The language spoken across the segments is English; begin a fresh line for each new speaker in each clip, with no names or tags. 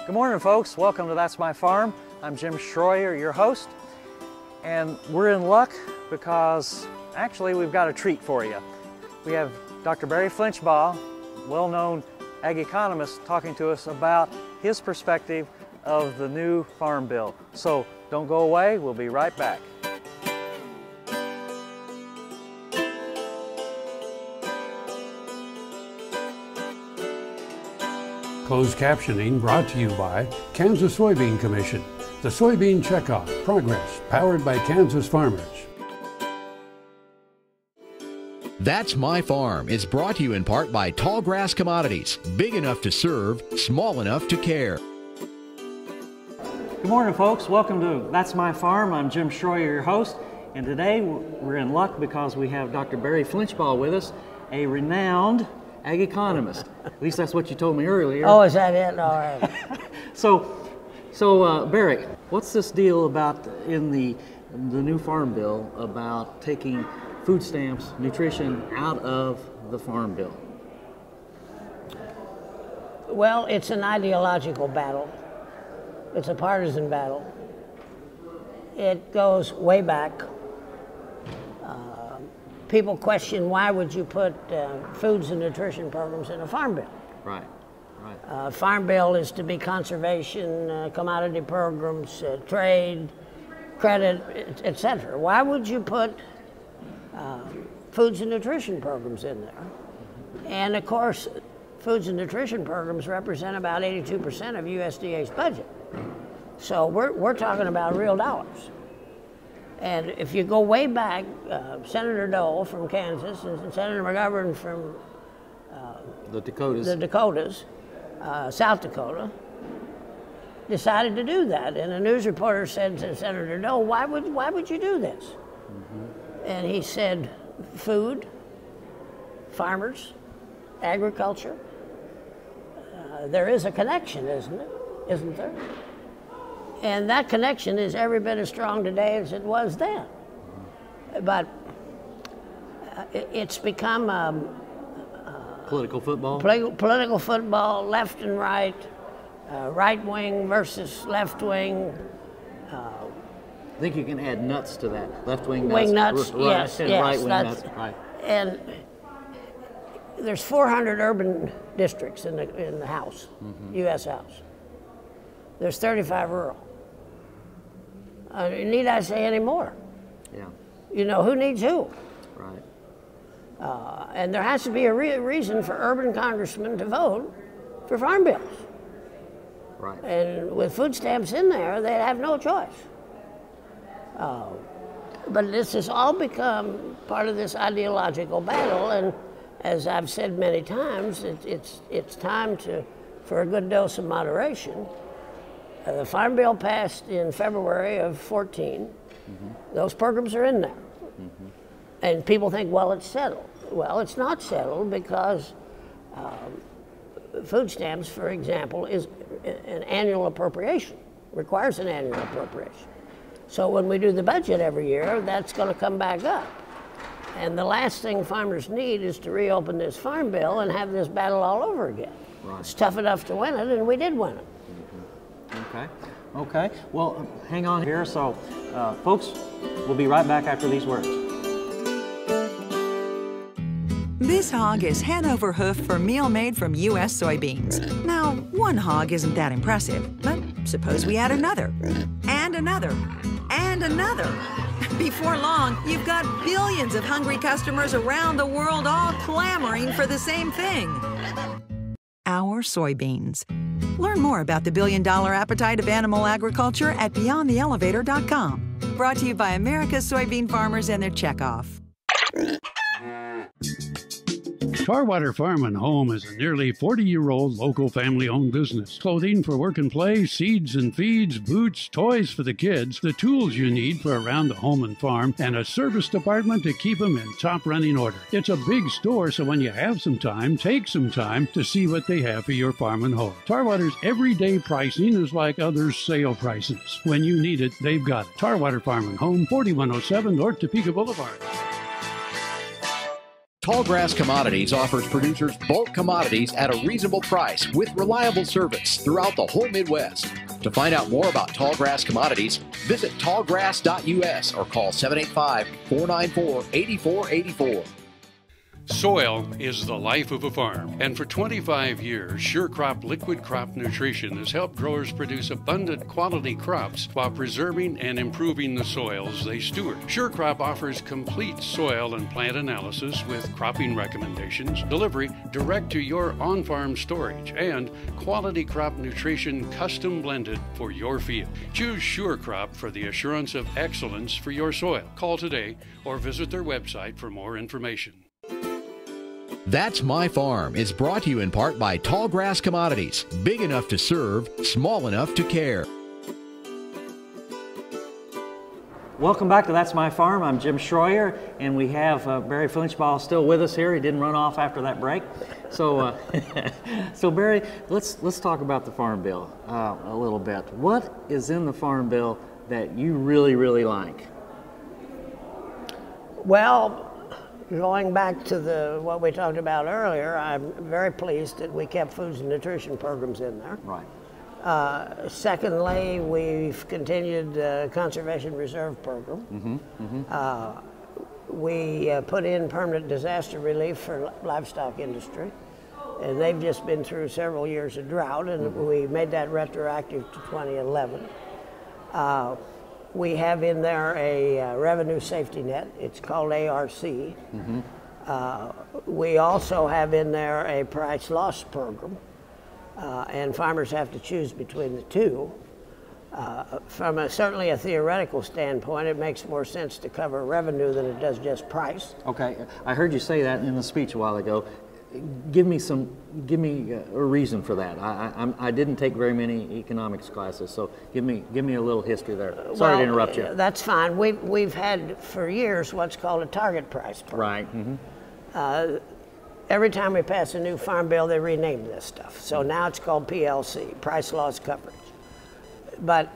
Good morning, folks. Welcome to That's My Farm. I'm Jim Schroyer, your host, and we're in luck because actually we've got a treat for you. We have Dr. Barry Flinchbaugh, well-known ag economist, talking to us about his perspective of the new Farm Bill. So don't go away, we'll be right back.
Closed captioning brought to you by Kansas Soybean Commission. The Soybean Checkoff, progress, powered by Kansas farmers.
That's My Farm is brought to you in part by Tallgrass Commodities, big enough to serve, small enough to care.
Good morning, folks. Welcome to That's My Farm. I'm Jim Schroyer, your host, and today we're in luck because we have Dr. Barry Flinchbaugh with us, a renowned ag economist. At least that's what you told me earlier.
Oh, is that it? All right.
So Barry, what's this deal about in the new Farm Bill about taking food stamps, nutrition out of the Farm Bill?
Well, it's an ideological battle. It's a partisan battle. It goes way back. People question, why would you put foods and nutrition programs in a Farm Bill?
Right, right.
Farm Bill is to be conservation, commodity programs, trade, credit, etc. Why would you put foods and nutrition programs in there? And of course, foods and nutrition programs represent about 82% of USDA's budget. So we're talking about real dollars. And if you go way back, Senator Dole from Kansas and Senator McGovern from
the
Dakotas, South Dakota, decided to do that. And a news reporter said to Senator Dole, why would you do this? Mm-hmm. And he said, food, farmers, agriculture. There is a connection, isn't there? And that connection is every bit as strong today as it was then. But it's become
political football?
Political football, left and right, right wing versus left wing.
I think you can add nuts to that. Left wing nuts.
Wing nuts, yes,
and
yes.
Right wing nuts, right.
And there's 400 urban districts in the House, mm-hmm. U.S. House. There's 35 rural. Need I say any more?
Yeah.
You know, who needs who?
Right.
And there has to be a reason for urban congressmen to vote for farm bills.
Right.
And with food stamps in there, they have no choice. But this has all become part of this ideological battle, and as I've said many times, it's time for a good dose of moderation. The Farm Bill passed in February of 14. Mm-hmm. Those programs are in there. Mm-hmm. And people think, well, it's settled. Well, it's not settled because food stamps, for example, is an annual appropriation, requires an annual appropriation. So when we do the budget every year, that's going to come back up. And the last thing farmers need is to reopen this Farm Bill and have this battle all over again. Right. It's tough enough to win it, and we did win it.
Okay. Well, hang on here. So, folks, we'll be right back after these words.
This hog is head over hoof for meal made from U.S. soybeans. Now, one hog isn't that impressive, but suppose we add another, and another, and another. Before long, you've got billions of hungry customers around the world all clamoring for the same thing. Our soybeans. Learn more about the billion-dollar appetite of animal agriculture at BeyondTheElevator.com. Brought to you by America's soybean farmers and their checkoff.
Tarwater Farm and Home is a nearly 40-year-old local family-owned business. Clothing for work and play, seeds and feeds, boots, toys for the kids, the tools you need for around the home and farm, and a service department to keep them in top running order. It's a big store, so when you have some time, take some time to see what they have for your farm and home. Tarwater's everyday pricing is like others' sale prices. When you need it, they've got it. Tarwater Farm and Home, 4107 North Topeka Boulevard.
Tallgrass Commodities offers producers bulk commodities at a reasonable price with reliable service throughout the whole Midwest. To find out more about Tallgrass Commodities, visit tallgrass.us or call 785-494-8484.
Soil is the life of a farm, and for 25 years, SureCrop Liquid Crop Nutrition has helped growers produce abundant quality crops while preserving and improving the soils they steward. SureCrop offers complete soil and plant analysis with cropping recommendations, delivery direct to your on-farm storage, and quality crop nutrition custom blended for your field. Choose SureCrop for the assurance of excellence for your soil. Call today or visit their website for more information.
That's My Farm is brought to you in part by Tallgrass Commodities, big enough to serve, small enough to care.
Welcome back to That's My Farm. I'm Jim Schroyer, and we have Barry Flinchbaugh still with us here. He didn't run off after that break. So, so Barry, let's talk about the Farm Bill a little bit. What is in the Farm Bill that you really, really like?
Well, going back to what we talked about earlier, I'm very pleased that we kept foods and nutrition programs in there.
Right.
Secondly, we've continued the Conservation Reserve Program. We put in permanent disaster relief for livestock industry, and they've just been through several years of drought, and we made that retroactive to 2011. We have in there a revenue safety net. It's called ARC. We also have in there a price loss program, and farmers have to choose between the two. From certainly a theoretical standpoint, it makes more sense to cover revenue than it does just price.
Okay, I heard you say that in the speech a while ago. Give me a reason for that. I didn't take very many economics classes, so give me a little history there. Sorry to interrupt you.
That's fine. We've had for years what's called a target price program.
Right.
Every time we pass a new farm bill, they rename this stuff. So now it's called PLC, price loss coverage. But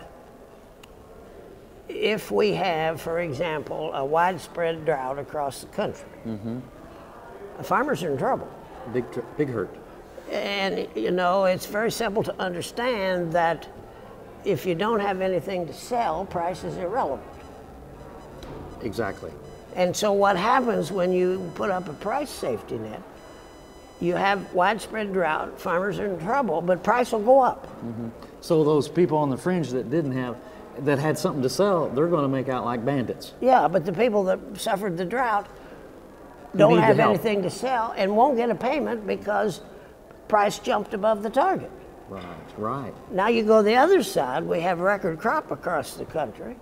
if we have, for example, a widespread drought across the country, farmers are in trouble.
Big hurt.
And you know, it's very simple to understand that if you don't have anything to sell, price is irrelevant.
Exactly.
And so what happens when you put up a price safety net, you have widespread drought, farmers are in trouble, but price will go up.
So those people on the fringe that had something to sell, they're going to make out like bandits.
Yeah, but the people that suffered the drought don't have anything to sell and won't get a payment because price jumped above the target.
Right.
Now you go the other side, we have record crop across the country.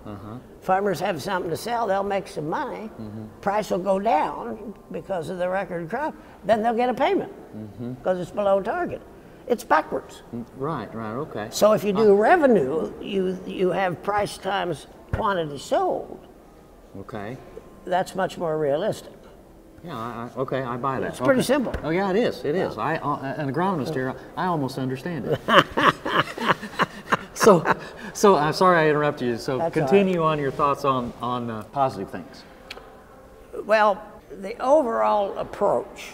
Farmers have something to sell, they'll make some money. Price will go down because of the record crop. Then they'll get a payment because it's below target. It's backwards.
Right, okay.
So if you do revenue, you have price times quantity sold.
Okay.
That's much more realistic.
Yeah, okay, I buy that.
It's pretty simple.
Oh yeah, it is. An agronomist here, I almost understand it. So I'm sorry I interrupted you. So
That's
continue on your thoughts on positive things.
Well, the overall approach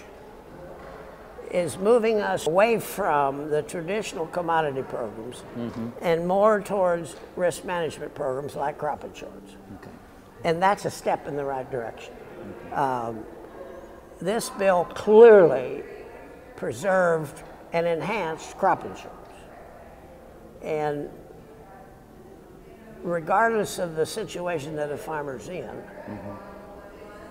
is moving us away from the traditional commodity programs and more towards risk management programs like crop insurance.
Okay.
And that's a step in the right direction. This bill clearly preserved and enhanced crop insurance. And regardless of the situation that a farmer's in,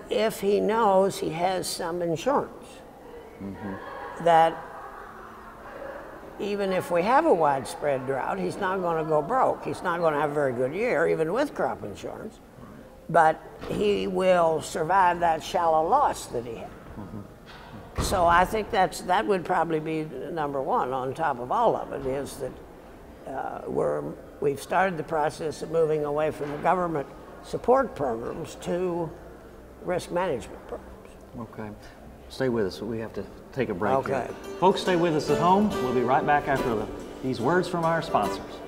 if he knows he has some insurance, that even if we have a widespread drought, he's not going to go broke. He's not going to have a very good year, even with crop insurance, but he will survive that shallow loss that he had. So I think that would probably be number one on top of all of it, is that we've started the process of moving away from government support programs to risk management programs.
Okay. Stay with us. We have to take a break.
Okay.
Here. Folks, stay with us at home. We'll be right back after these words from our sponsors.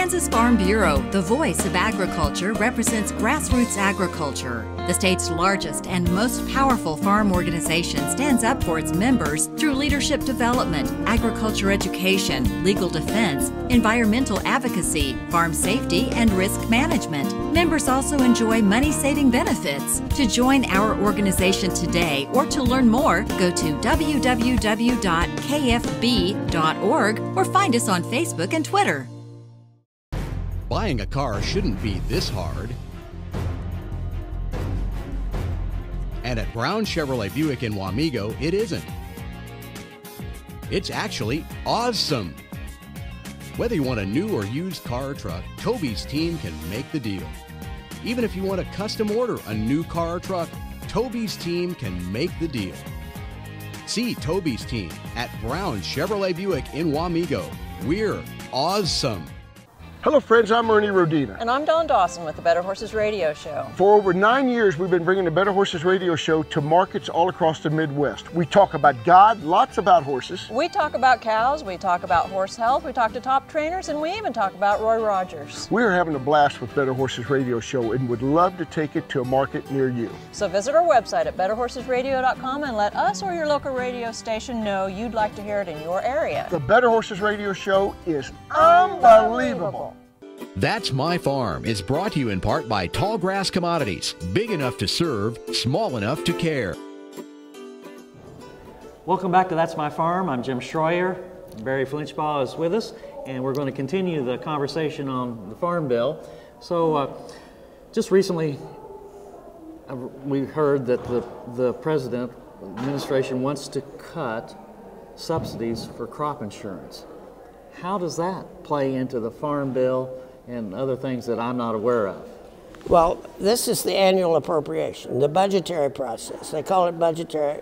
Kansas Farm Bureau, the voice of agriculture, represents grassroots agriculture. The state's largest and most powerful farm organization stands up for its members through leadership development, agriculture education, legal defense, environmental advocacy, farm safety, and risk management. Members also enjoy money-saving benefits. To join our organization today or to learn more, go to www.kfb.org or find us on Facebook and Twitter.
Buying a car shouldn't be this hard. And at Brown Chevrolet Buick in Wamego, it isn't. It's actually awesome. Whether you want a new or used car or truck, Toby's team can make the deal. Even if you want to custom order a new car or truck, Toby's team can make the deal. See Toby's team at Brown Chevrolet Buick in Wamego. We're awesome.
Hello friends, I'm Ernie Rodina.
And I'm Dawn Dawson with the Better Horses Radio Show.
For over 9 years, we've been bringing the Better Horses Radio Show to markets all across the Midwest. We talk about God, lots about horses.
We talk about cows, we talk about horse health, we talk to top trainers, and we even talk about Roy Rogers.
We're having a blast with Better Horses Radio Show and would love to take it to a market near you.
So visit our website at betterhorsesradio.com and let us or your local radio station know you'd like to hear it in your area.
The Better Horses Radio Show is unbelievable.
That's My Farm is brought to you in part by Tallgrass Commodities. Big enough to serve, small enough to care.
Welcome back to That's My Farm. I'm Jim Schroyer. Barry Flinchbaugh is with us, and we're going to continue the conversation on the Farm Bill. So just recently we heard that the President administration wants to cut subsidies for crop insurance. How does that play into the Farm Bill and other things that I'm not aware of?
Well, this is the annual appropriation, the budgetary process. They call it budgetary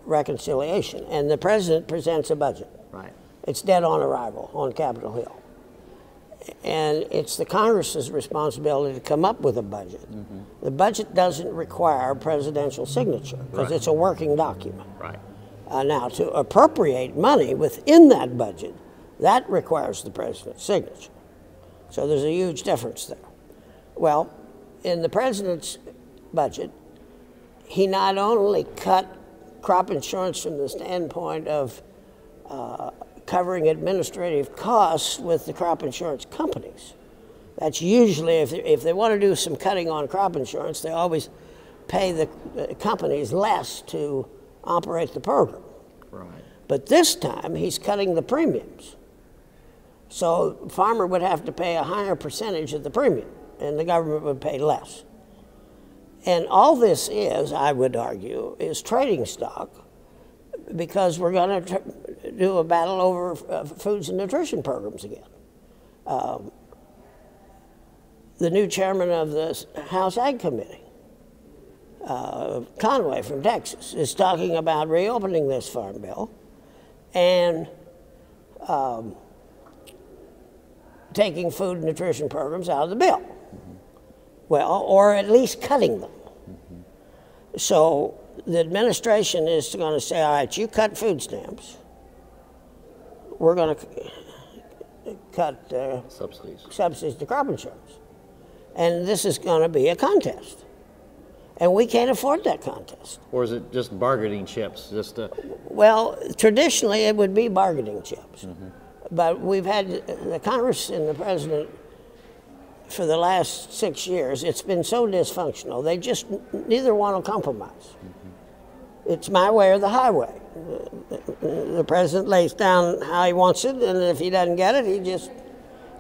reconciliation, and the president presents a budget.
Right.
It's dead on arrival on Capitol Hill. And it's the Congress's responsibility to come up with a budget. Mm-hmm. The budget doesn't require presidential signature because it's a working document.
Right.
Now, to appropriate money within that budget, that requires the president's signature. So there's a huge difference there. Well, in the president's budget, he not only cut crop insurance from the standpoint of covering administrative costs with the crop insurance companies. That's usually, if they want to do some cutting on crop insurance, they always pay the companies less to operate the program.
Right.
But this time, he's cutting the premiums. So farmer would have to pay a higher percentage of the premium, and the government would pay less. And all this is, I would argue, is trading stock, because we're going to do a battle over foods and nutrition programs again. The new chairman of the House Ag Committee, Conway from Texas, is talking about reopening this farm bill and taking food and nutrition programs out of the bill. Mm-hmm. Well, or at least cutting them. Mm-hmm. So the administration is going to say, all right, you cut food stamps. We're going to cut subsidies to crop insurance. And this is going to be a contest. And we can't afford that contest.
Or is it just bargaining chips?
Well, traditionally it would be bargaining chips. Mm-hmm. But we've had the Congress and the President for the last 6 years, it's been so dysfunctional, they just neither want to compromise. Mm-hmm. It's my way or the highway. The President lays down how he wants it, and if he doesn't get it, he just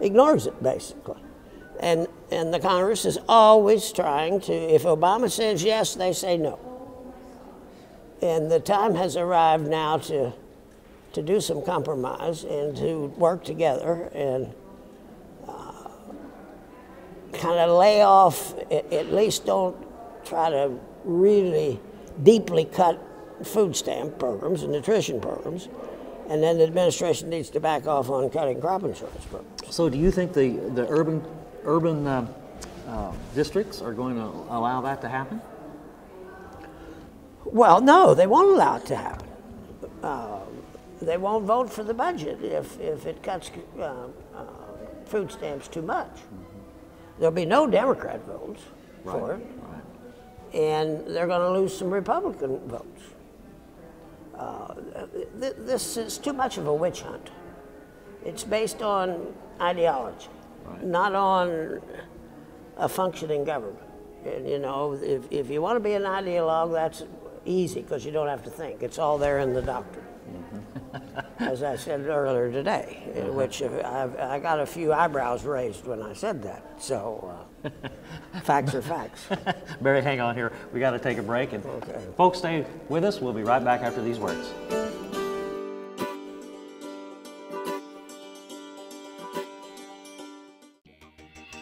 ignores it, basically. And the Congress is always trying to, if Obama says yes, they say no. And the time has arrived now to do some compromise and to work together and kind of lay off, at least don't try to really deeply cut food stamp programs and nutrition programs, and then the administration needs to back off on cutting crop insurance programs.
So do you think the urban districts are going to allow that to happen?
Well, no, they won't allow it to happen. They won't vote for the budget if it cuts food stamps too much. There'll be no Democrat votes for it, and they're going to lose some Republican votes. This is too much of a witch hunt. It's based on ideology, not on a functioning government. And, you know, if you want to be an ideologue, that's easy because you don't have to think. It's all there in the doctrine. As I said earlier today, which I got a few eyebrows raised when I said that. So facts are facts.
Barry, hang on here. We got to take a break. And folks, stay with us. We'll be right back after these words.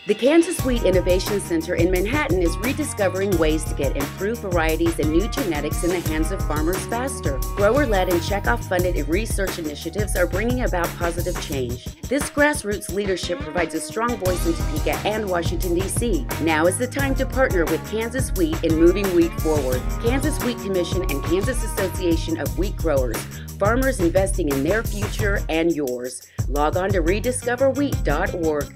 The Kansas Wheat Innovation Center in Manhattan is rediscovering ways to get improved varieties and new genetics in the hands of farmers faster. Grower-led and checkoff-funded research initiatives are bringing about positive change. This grassroots leadership provides a strong voice in Topeka and Washington, D.C. Now is the time to partner with Kansas Wheat in moving wheat forward. Kansas Wheat Commission and Kansas Association of Wheat Growers. Farmers investing in their future and yours. Log on to rediscoverwheat.org.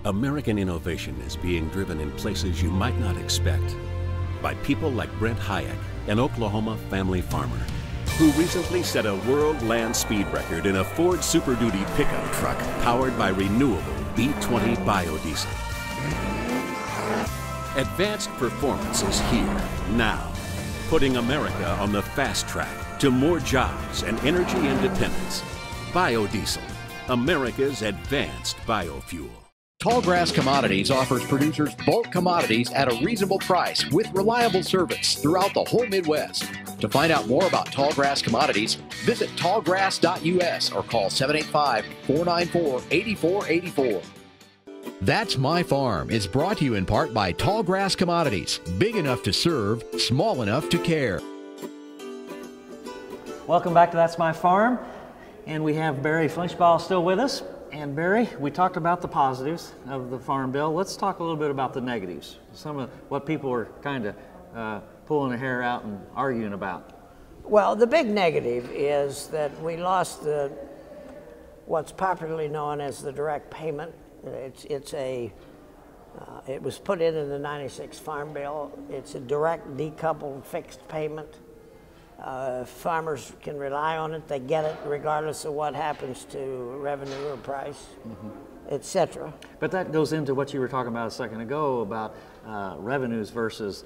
American innovation is being driven in places you might not expect by people like Brent Hayek, an Oklahoma family farmer, who recently set a world land speed record in a Ford Super Duty pickup truck powered by renewable B20 biodiesel. Advanced performance is here, now, putting America on the fast track to more jobs and energy independence. Biodiesel, America's advanced biofuel.
Tallgrass Commodities offers producers bulk commodities at a reasonable price with reliable service throughout the whole Midwest. To find out more about Tallgrass Commodities, visit tallgrass.us or call 785-494-8484. That's My Farm is brought to you in part by Tallgrass Commodities, big enough to serve, small enough to care.
Welcome back to That's My Farm, and we have Barry Flinchbaugh still with us. And Barry, we talked about the positives of the Farm Bill. Let's talk a little bit about the negatives. Some of what people are kind of pulling their hair out and arguing about.
Well, the big negative is that we lost what's popularly known as the direct payment. It was put in the '96 Farm Bill. It's a direct decoupled fixed payment. Farmers can rely on it. They get it regardless of what happens to revenue or price, etc.
But that goes into what you were talking about a second ago about revenues versus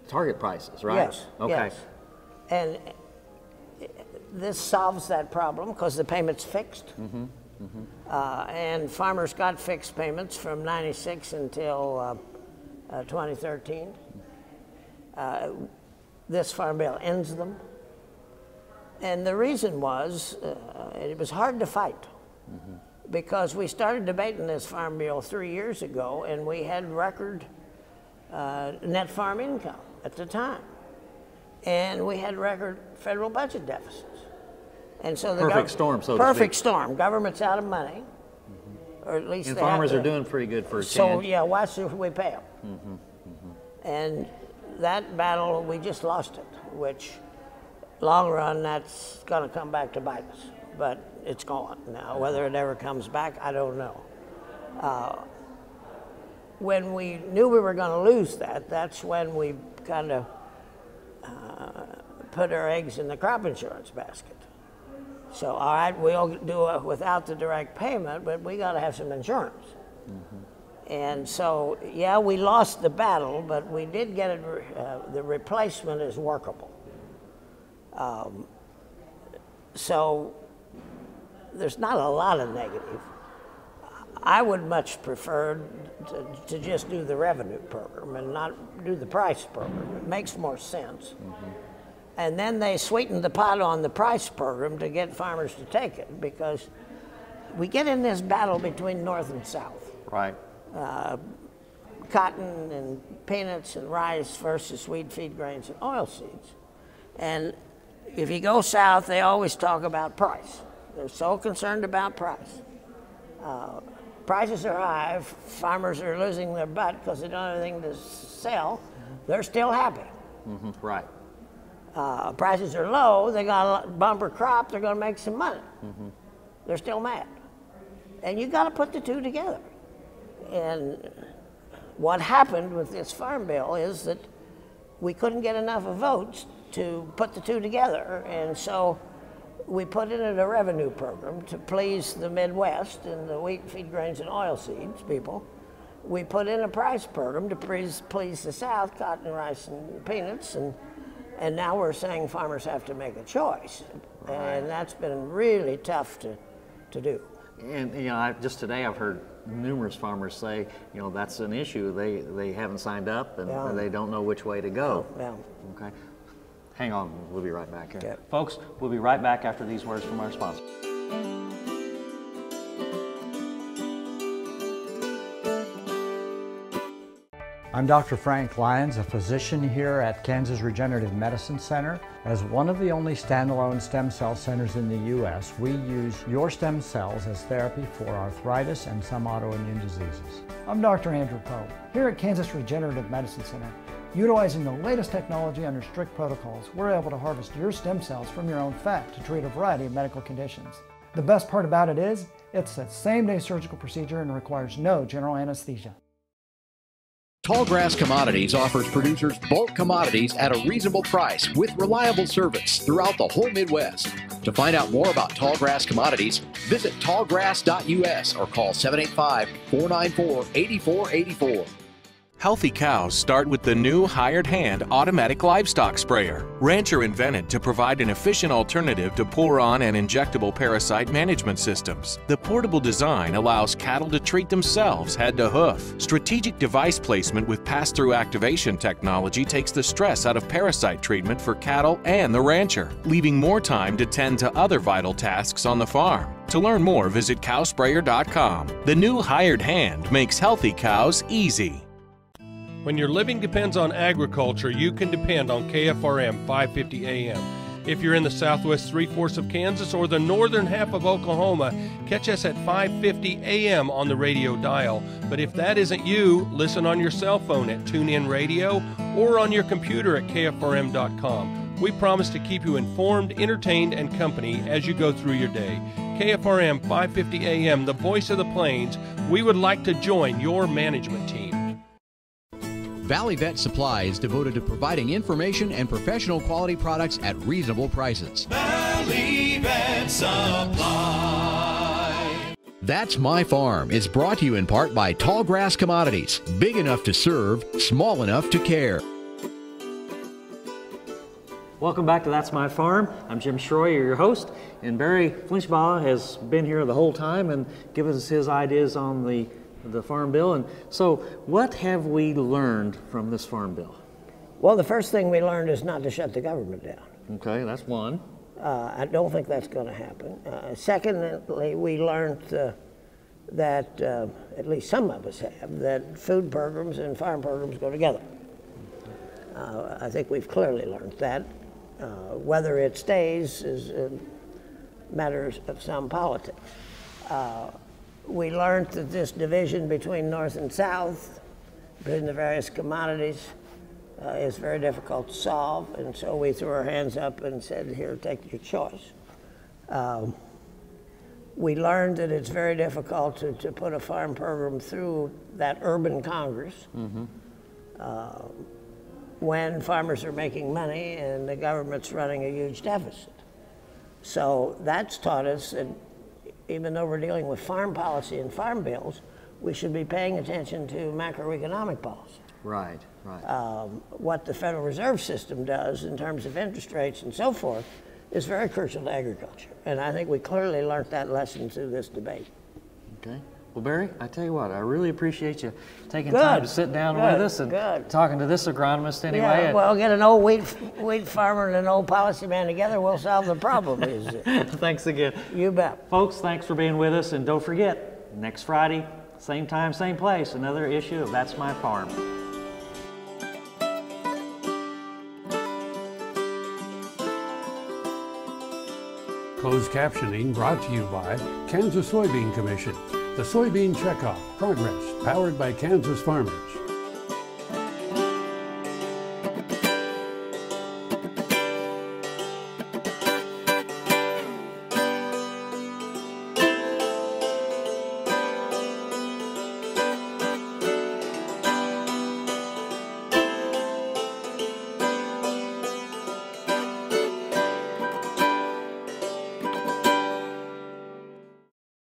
target prices, right?
Yes.
Okay.
Yes. And this solves that problem because the payment's fixed. And farmers got fixed payments from '96 until 2013. This Farm Bill ends them. And the reason was, it was hard to fight because we started debating this Farm Bill 3 years ago and we had record net farm income at the time. And we had record federal budget deficits. And so the
perfect storm, so to speak.
Perfect storm. Government's out of money, or at least
and
they
farmers
have to.
are doing pretty good for a change.
So yeah, why should we pay them? And that battle, we just lost it, which long run, that's going to come back to bite us. But it's gone now. Whether it ever comes back, I don't know. When we knew we were going to lose that, that's when we kind of put our eggs in the crop insurance basket. So, all right, we'll do it without the direct payment, but we got to have some insurance. And so, yeah, we lost the battle, but we did get it. The replacement is workable. So there's not a lot of negative. I would much prefer to just do the revenue program and not do the price program. It makes more sense. And then they sweeten the pot on the price program to get farmers to take it, because we get in this battle between North and South.
Right.
Cotton and peanuts and rice versus wheat, feed grains, and oilseeds. And if you go south, they always talk about price. They're so concerned about price. Prices are high, farmers are losing their butt because they don't have anything to sell. They're still happy.
Right.
Prices are low, they got a bumper crop, they're going to make some money. they're still mad. And you got to put the two together. And what happened with this farm bill is that we couldn't get enough of votes to put the two together, and so we put in a revenue program to please the Midwest and the wheat, feed grains, and oilseeds people. We put in a price program to please the South, cotton, rice, and peanuts, and now we're saying farmers have to make a choice. Right. And that's been really tough to do.
And you know, just today I've heard numerous farmers say, you know, that's an issue. They haven't signed up and they don't know which way to go.
Yeah.
Okay. Hang on, we'll be right back here.
Okay.
Folks, we'll be right back after these words from our sponsor.
I'm Dr. Frank Lyons, a physician here at Kansas Regenerative Medicine Center. As one of the only standalone stem cell centers in the U.S., we use your stem cells as therapy for arthritis and some autoimmune diseases.
I'm Dr. Andrew Pope. Here at Kansas Regenerative Medicine Center, utilizing the latest technology under strict protocols, we're able to harvest your stem cells from your own fat to treat a variety of medical conditions. The best part about it is, it's a same-day surgical procedure and requires no general anesthesia.
Tallgrass Commodities offers producers bulk commodities at a reasonable price with reliable service throughout the whole Midwest. To find out more about Tallgrass Commodities, visit tallgrass.us or call 785-494-8484.
Healthy cows start with the new Hired Hand automatic livestock sprayer. Rancher invented to provide an efficient alternative to pour-on and injectable parasite management systems. The portable design allows cattle to treat themselves head to hoof. Strategic device placement with pass-through activation technology takes the stress out of parasite treatment for cattle and the rancher, leaving more time to tend to other vital tasks on the farm. To learn more, visit cowsprayer.com. The new Hired Hand makes healthy cows easy.
When your living depends on agriculture, you can depend on KFRM 550 AM. If you're in the southwest three-fourths of Kansas or the northern half of Oklahoma, catch us at 550 AM on the radio dial. But if that isn't you, listen on your cell phone at TuneIn Radio or on your computer at KFRM.com. We promise to keep you informed, entertained, and company as you go through your day. KFRM 550 AM, the voice of the plains. We would like to join your management team.
Valley Vet Supply is devoted to providing information and professional quality products at reasonable prices.
Valley Vet Supply.
That's My Farm is brought to you in part by Tallgrass Commodities. Big enough to serve, small enough to care.
Welcome back to That's My Farm. I'm Jim Schroyer, your host, and Barry Flinchbaugh has been here the whole time and given us his ideas on the Farm Bill. And so what have we learned from this Farm Bill?
Well, the first thing we learned is not to shut the government down.
Okay, that's one.
I don't think that's going to happen. Secondly, we learned that, at least some of us have, that food programs and farm programs go together. I think we've clearly learned that. Whether it stays is matters of some politics. We learned that this division between North and South, between the various commodities, is very difficult to solve, and so we threw our hands up and said, here, take your choice. We learned that it's very difficult to put a farm program through that urban Congress when farmers are making money and the government's running a huge deficit. So that's taught us that even though we're dealing with farm policy and farm bills, we should be paying attention to macroeconomic policy.
Right, right.
What the Federal Reserve System does in terms of interest rates and so forth is very crucial to agriculture. And I think we clearly learned that lesson through this debate.
Okay. Well, Barry, I tell you what, I really appreciate you taking time to sit down with us and talking to this agronomist anyway.
Yeah, well, get an old wheat farmer and an old policy man together, we'll solve the problem.
Thanks again.
You bet.
Folks, thanks for being with us, and don't forget, next Friday, same time, same place, another issue of That's My Farm.
Closed captioning brought to you by Kansas Soybean Commission. The Soybean Checkoff, progress, powered by Kansas farmers.